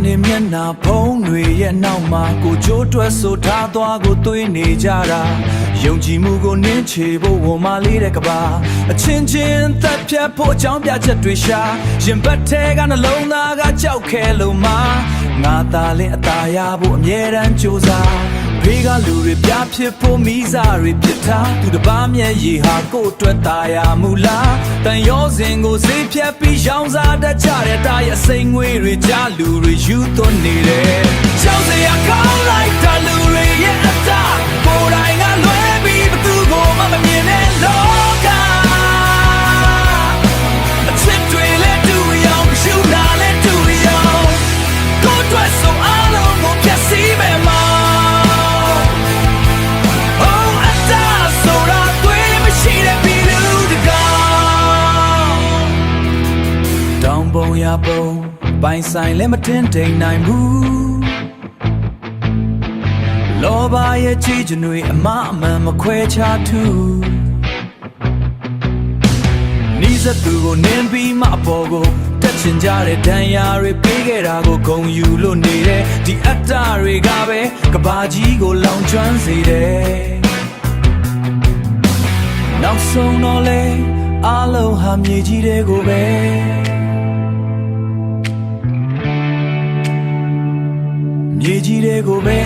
နေမျက်နှာဖုံးတွေရဲ့နောက်မှာကိုကြိုးတွက်ဆိုထားသွားကိုသွေးနေကြတာယုံကြည်မှုကိုနင်းချေဖို့ဝန်မလေးတဲ့ကဘာအချင်းချင်းသက်ဖြတ်ဖို့အကြောင်းပြချက်တွေရှာရင်ပတ်ထဲကနှလုံးသားကကြောက်ခဲလို့မှငါသာလင်းအသာရဖို့အမြဲတမ်းကြိုးစားဘေးကလူတွေပြဖြစ်ဖို့မိစားတွေဖြစ်ထားသူတစ်ပါးမျက်ရည်ဟာကိုယ့်အတွက်သာယာမူလားတန်ရောစဉ်ကိုစေးဖြတ်ပြီးရောင်းစားတတ်ကြတဲ့တာရဲ့စိန်ငွေတွေကြားလူတွေယူသွန်းနေတယ်ကြောက်စရာကောင်းလိုက်တာလူတွေရဲ့အတားကိုယ်တိုင်ကလွဲပြီးဘသူကိုမှမမြင်တဲ့လောကအချစ်တွေလည်းတူရောင်ရှူတာလည်းတူရောင်ကိုယ်အတွက်ဆိုအားလုံးကိုဖြတ်စည်းမယ်မပုံရပုံပိုင်ဆိုင်လည်းမတင်တိမ်နိုင်ဘူးလောဘရဲ့ကြည်ကျွန်တွေအမအမှန်မခွဲခြားထူနီးစပ်သူကိုနင်းပြီးမှအပေါ်ကိုတက်ချင်ကြတဲ့ဒဏ်ရာတွေပေးခဲ့တာကိုဂုဏ်ယူလို့နေတဲ့ဒီအတ္တတွေကပဲကဘာကြီးကိုလောင်ကျွမ်းစေတယ်နောက်ဆုံးတော့လေအလုံးဟာမြေကြီးတွေကိုပဲမြေကြီးတွေကိုပဲ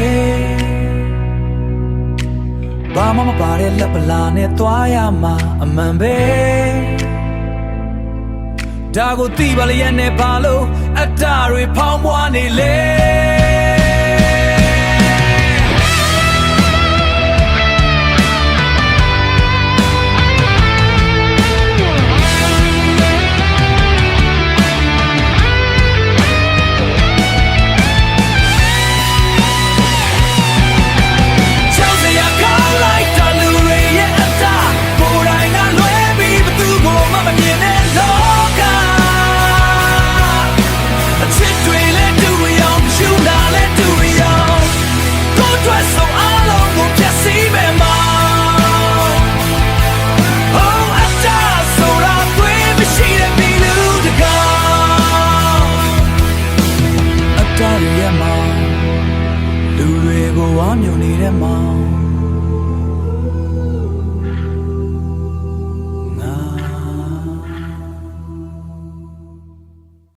ဘာမှမပါတဲ့လက်ပလာနဲ့သွားရမှာအမှန်ပဲဒါကိုသိပါလျက်နဲ့ဘာလို့အတ္တတွေဖောင်းပွားနေလဲလူတွေကိုဝါမျိုးနေတဲ့မောင်